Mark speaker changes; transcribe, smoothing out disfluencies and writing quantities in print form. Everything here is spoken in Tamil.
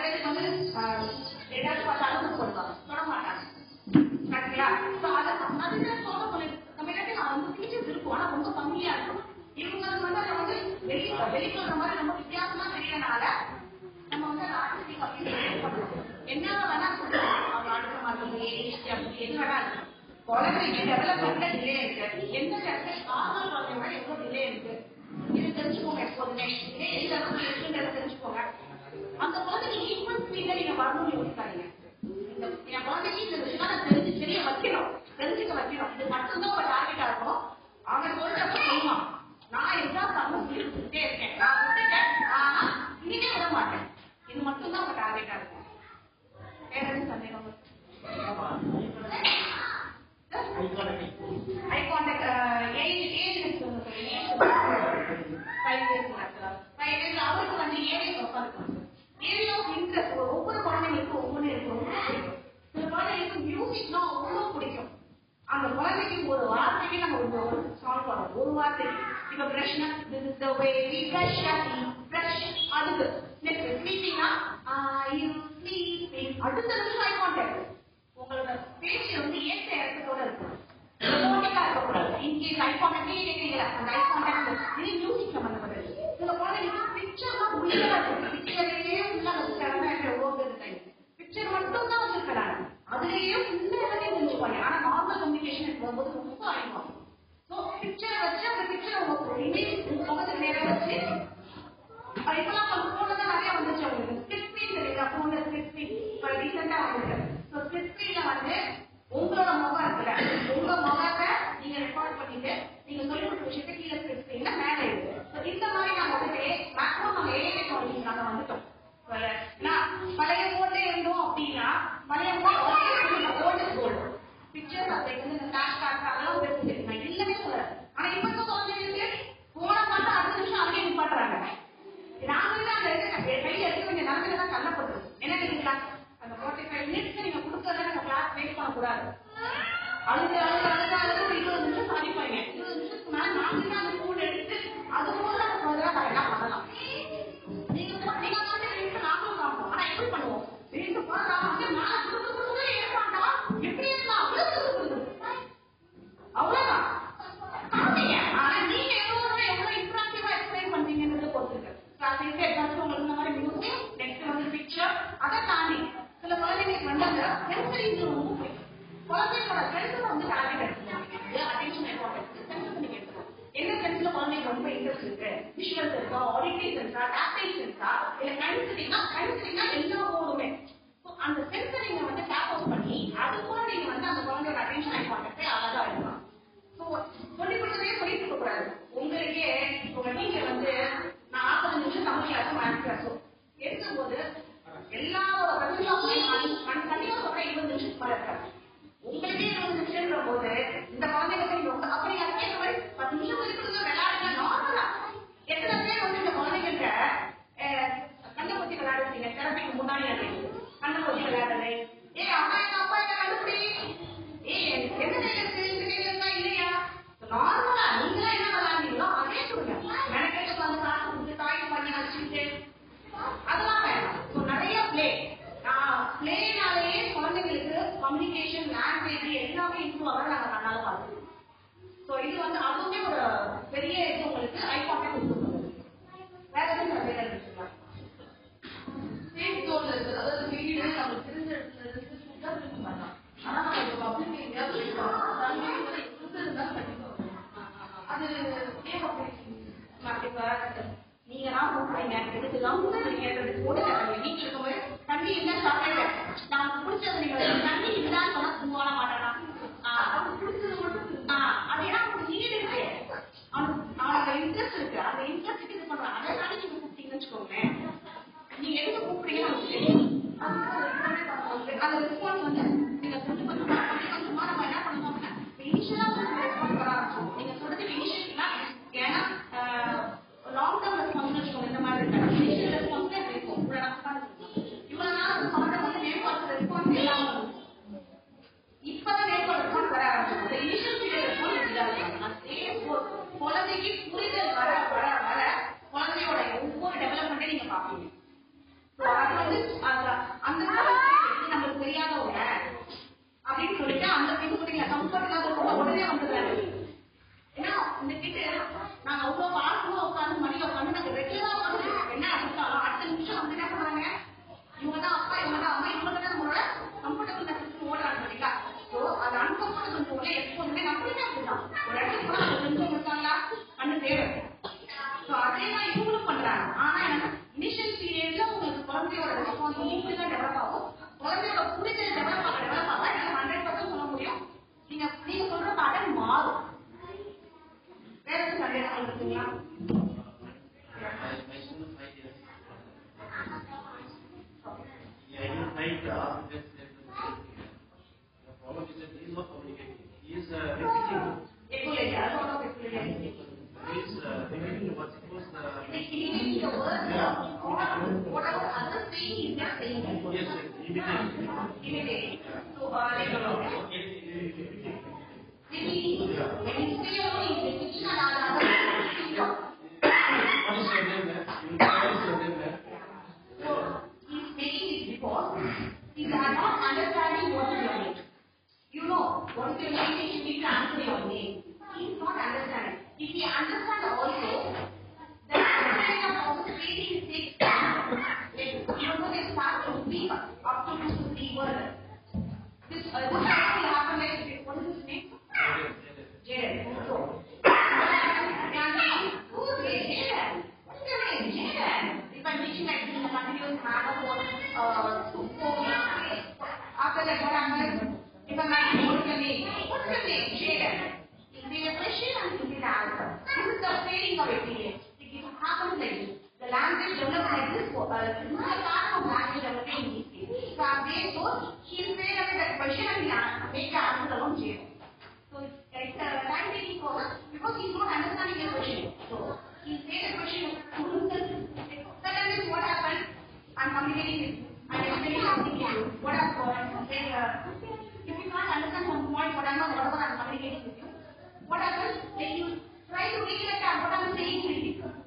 Speaker 1: பேருக்கு வந்து ஏதாச்சும் பார்த்து அனுமதி கொடுப்பாங்க, தொட மாட்டாங்க. கரெக்டுங்களா? அதுதான் சொல்ல முடியும். நம்ம கிட்ட ரொம்ப டீச்சர்ஸ் இருக்கும், ஆனா ரொம்ப கம்மியா இருக்கும். இவங்க வந்து அதை வந்து வெளிக்கொள்ற மாதிரி ரொம்ப வித்தியாசமா தெரியறனால நம்ம வந்து அதை ஆர்டிஸ்டிக் அப்படின்னு என்ன வேணா அவங்க அடுத்த மாதிரி எது வேணா இருக்கு. குழந்தைங்க டெவலப்மெண்ட்ல டிலே இருக்கு. எந்த இடத்துல நார்மல் குழந்தைங்க எவ்வளவு டிலே இருக்கு இது தெரிஞ்சுக்கோங்க. எப்போதுமே இதே எந்த அளவுக்கு இருக்குன்றத தெரிஞ்சுக்கோங்க. அந்த குழந்தைங்க ஈக்குவல் ஸ்பீட்ல நீங்க வரணும்னு யோசிக்காதீங்க. என் குழந்தைக்கு இந்த விஷயம் தெரிய வைக்கணும், தெரிஞ்சுக்க வைக்கணும். இது மட்டும்தான் உங்க டார்கெட்டா இருக்கும். அவன் சொல்றப்ப செய்வான். நான் எக்ஸாம் பண்ண சொல்லி கொடுத்துட்டே இருக்கேன், நான் விட்டுட்டேன், ஆனா இனிமே விட மாட்டேன். இது மட்டும்தான் உங்க டார்கெட்டா இருக்கும். வேற எதுவும் சந்தேகம்? ஐ கான்டாக்ட் ஏஜ் சொல்லுங்க. 5 இயர்ஸ் அவருக்கு வந்து ஏரியா உட்காந்துருக்காங்க. ஏரியா ஆஃப் இன்ட்ரெஸ்ட் ஒவ்வொரு குழந்தைங்களுக்கும் ஒவ்வொன்று இருக்கும். சில குழந்தைங்களுக்கு மியூசிக்னா அவ்வளோ பிடிக்கும். அந்த குழந்தைக்கு ஒரு வார்த்தைக்கு நம்ம ஒரு சாங் பாடுறோம். ஒரு வார்த்தை இப்ப பிரஷ்னா this is the way we brush brush. அதுக்கு நெக்ஸ்ட் ஸ்லீப்பிங்னா யூ ஸ்லீப்பிங். அடுத்த நிமிஷம் ஐ கான்டாக்ட். உங்களோட பேச்சு வந்து ஏற்ற இடத்தோட இருக்கும், ரொமான்டிக்கா இருக்கக்கூடாது. இன்கேஸ் ஐ கான்டாக்டே கேட்கறீங்களா, அந்த ஐ கான்டாக்ட் இது மியூசிக் சம்பந்தப்பட்டது. சில குழந்தைங்களுக்கு பிக்சர்லாம் முடியல, பிக்சர்லயே ஃபுல்லா வச்சுட்டாங்கன்னா ஓடுறது டைம் பிக்சர் மட்டும் தான் வச்சிருக்கிறாங்க. அதுலயே ஃபுல்லா எல்லாத்தையும் தெரிஞ்சுப்பாங்க. ஆனா நார்மல் கம்யூனிகேஷன் போகும்போது ரொம்ப ஆயிடும். ஸோ பிக்சரை வச்சு அந்த பிக்சரை இமேஜ் முகத்துக்கு நேரம் வச்சு இப்பெல்லாம் நம்ம போன்ல தான் நிறைய வந்துச்சு. அவங்களுக்கு ஸ்பிளிட் ஸ்கிரீன் தெரியுதா? போன்ல ஸ்பிளிட் ஸ்கிரீன் இப்போ ரீசெண்டா வந்துருக்கு. ஸோ ஸ்பிளிட் ஸ்கிரீன்ல வந்து உங்களோட முகம் இருக்குல்ல, உங்க முகத்தை நீங்க ரெக்கார்ட் பண்ணிட்டு நீங்க சொல்லி கொடுத்த விஷயத்தை கீழே ஸ்பிளிட் ஸ்கிரீன்ல மேலே இருக்கு. ஸோ இந்த மாதிரி நாங்க வந்துட்டு மேக்ஸிமம் நாங்க ஏஐ டெக்னாலஜி நாங்க வந்துட்டோம். பழைய போன்ல இருந்தோம் அப்படின்னா பழைய போன் பிக்சர் அதை வந்து இந்த ஃபிளாஷ் கார்டு அதெல்லாம் பெருசு நான் இல்லவே சொல்றேன். ஆனா இப்ப இருக்க குழந்தைங்களுக்கு போனை பார்த்து அடுத்த நிமிஷம் அங்கேயே நிப்பாட்டுறாங்க. நாங்களே அந்த கையில எடுக்க வேண்டிய நிலைமையில தான் தள்ளப்படுறது. என்ன நினைக்கிறீங்களா? அந்த 45 மினிட்ஸ் நீங்க கொடுக்கறத நாங்க கிளாஸ் வெயிட் பண்ணக்கூடாது. அழுது அழுது அழுது அழுது ஒரு 20 நிமிஷம் சாதிப்பாங்க. 20 நிமிஷத்துக்கு மேல நாங்களே அந்த போன் எடுத்து அது போல நம்ம சொல்றதா கரெக்டா பண்ணலாம். நீங்க நாங்களும் காப்போம். ஆனா எப்படி பண்ணுவோம்? ரெண்டு போனா ஏற்பாண்டா எப்படி இருந்தா அவ்வளவுதான் காப்பீங்க. ஆனா நீங்க எவ்வளவு இன்ட்ராக்டிவா எக்ஸ்பிளைன் பண்றீங்கன்றத பொறுத்துருக்கு. உங்களுக்கு இந்த மாதிரி மியூசிக், நெக்ஸ்ட் வந்து பிக்சர், அதை தாண்டி சில குழந்தைங்களுக்கு வந்து அந்த சென்சரிஸ் ரொம்ப பிடிக்கும். குழந்தைங்களோட சென்சர் வந்து டார்கெட் எடுத்துக்கோங்க. அட்டென்ஷன் சென்சஸ் நீங்க எடுத்துக்கோங்க. என்ன சென்ஸ்ல குழந்தைங்க ரொம்ப இன்ட்ரெஸ்ட் இருக்கு? விஷுவல் சென்ஸா, ஆடிட்டரி சென்ஸா, டாக்டைல் சென்ஸா, இல்ல கன்சிடரிங்னா எல்லா போடுமே. அந்த சென்ஸை நீங்க வந்து டேப் அவுட் பண்ணி அது கூட நீங்க வந்து அந்த குழந்தையோட அட்டென்ஷன் ஐ கான்டாக்டே அழகா இருக்கலாம். சொல்லி கொடுத்ததே சொல்லிட்டு இருக்க கூடாது. உங்களுக்கே உங்க நீங்க வந்து நான் 40 நிமிஷம் தமிழ் கிளாஸும் மேத்ஸ் கிளாஸும் எடுக்கும் போது எல்லாரோட கண்டிப்பா சொல்ற 20 நிமிஷத்துக்கு மேல இருக்காது. உங்களுக்கே 20 நிமிஷம்ன்ற போது இந்த குழந்தைங்களுக்கு நீங்க அப்ப நீங்க அதுக்கேற்ற மாதிரி 10 நிமிஷம் சொல்லி கொடுங்க, விளையாடுங்க. நார்மலா எத்தனை பேர் வந்து இந்த குழந்தைகிட்ட கண்ணை பத்தி விளையாடுறீங்க? தெரப்பிக்கு முன்னாடி கண்ணை பத்தி விளையாடுறது. அம்மா எங்க அப்பா என்ன கண்டுபிடி என்ன செய்யறது இல்லையா? நார்மலா நீங்களா என்ன விளையாடுறீங்களோ அதே சொல்லுங்க. மெனக்கெட்டு வந்து காசு கொடுத்து தாய் பண்ணி வச்சுட்டு அதெல்லாம் வேணும். நிறைய பிளே பிளேனாலேயே குழந்தைங்களுக்கு கம்யூனிகேஷன், லாங்குவேஜ் எல்லாமே இம்ப்ரூவ் ஆக நாங்கள் கண்ணால பார்த்துருக்கோம். ஸோ இது வந்து அதுவுமே ஒரு பெரிய இது உங்களுக்கு ஐ கான்டாக்ட் கொடுத்துருக்கோம். வேற எதுவும் வேலை இருக்குங்களா? சேஃப் ஜோன்ல இருக்கு. அதாவது வீடு நம்மளுக்கு தெரிஞ்ச இடத்துல இருக்கு இருக்க மாட்டோம். ஆனா நம்ம பப்ளிக் எங்கேயாவது போயிருக்கோம் அது நீங்க தான் கூப்பிடுறீங்க எனக்கு கேட்கறதுக்கு கூட நீங்க இருக்கும்போது தண்ணி என்ன சாப்பிட நமக்கு பிடிச்சது நீங்க தண்ணி இல்லைன்னு சொன்னா சும்மாட மாட்டானா? பிடிச்சது மட்டும் அது ஏன்னா நீடு இருக்கு, அவனோட இன்ட்ரெஸ்ட் இருக்கு. அந்த இன்ட்ரெஸ்ட் இது பண்றான். அதை தாண்டி நீங்க கூப்பிட்டீங்கன்னு வச்சுக்கோங்களேன். நீங்க எதுக்கு கூப்பிடுறீங்கன்னு நமக்கு தெரியும். அந்த ரெஸ்பான்ஸ் வந்து நீங்க கொஞ்சம் கொஞ்சமா நம்ம என்ன பண்ணணும் அப்படின்னா இனிஷியலா ரெஸ்பான்ஸ் வர ஆரம்பிச்சோம். நீங்க சொல்றது இனிஷியலா ஏன்னா லாங் டர்ம் ரெஸ்பான்ஸ் வச்சுக்கோங்க. இந்த மாதிரி இருக்காது. இனிஷியல் ரெஸ்பான்ஸ் தான் இருக்கும். இவ்வளவு நாள் வந்து குழந்தை வந்து நேர்பார்த்து ரெஸ்பான்ஸ் இல்லாம இப்பதான் நேர்பார்த்து ரெஸ்பான்ஸ் வர ஆரம்பிச்சோம். இனிஷியல் பீரியட் ரெஸ்பான்ஸ் இல்லாத குழந்தைக்கு புரிதல் வர வர வர குழந்தையோட ஒவ்வொரு டெவலப்மெண்ட்டே நீங்க பாப்பீங்க. அது வந்து If you are not understanding what is your name, you know what is your name, you need to answer your name. He is not understanding. If he understands also, the kind of also speaking takes time. You know they start to speak up to 2 to 3 words. This will happen like what is his name? Jaden. So, who is Jaden? What is your name? Jaden. If I'm teaching like this in a continuous manner for 4 weeks, after that what happens? If I'm asking what is your name? What is your name? Jaden. It will be a question and it will be the answer. This is the training of experience. It happens like this. The language develops like this. This is a part of language developing in this case. So as they go, he'll say that question and he'll make the answer along Jaden. So it's a time taking process because he's not understanding the question. So he'll say the question to himself. Suddenly what happened? I'm communicating with you. I'm explaining something to you. What I've got, if you can't understand some point, whatever I'm communicating with you, what happens? When you try to recollect what I'm saying to you,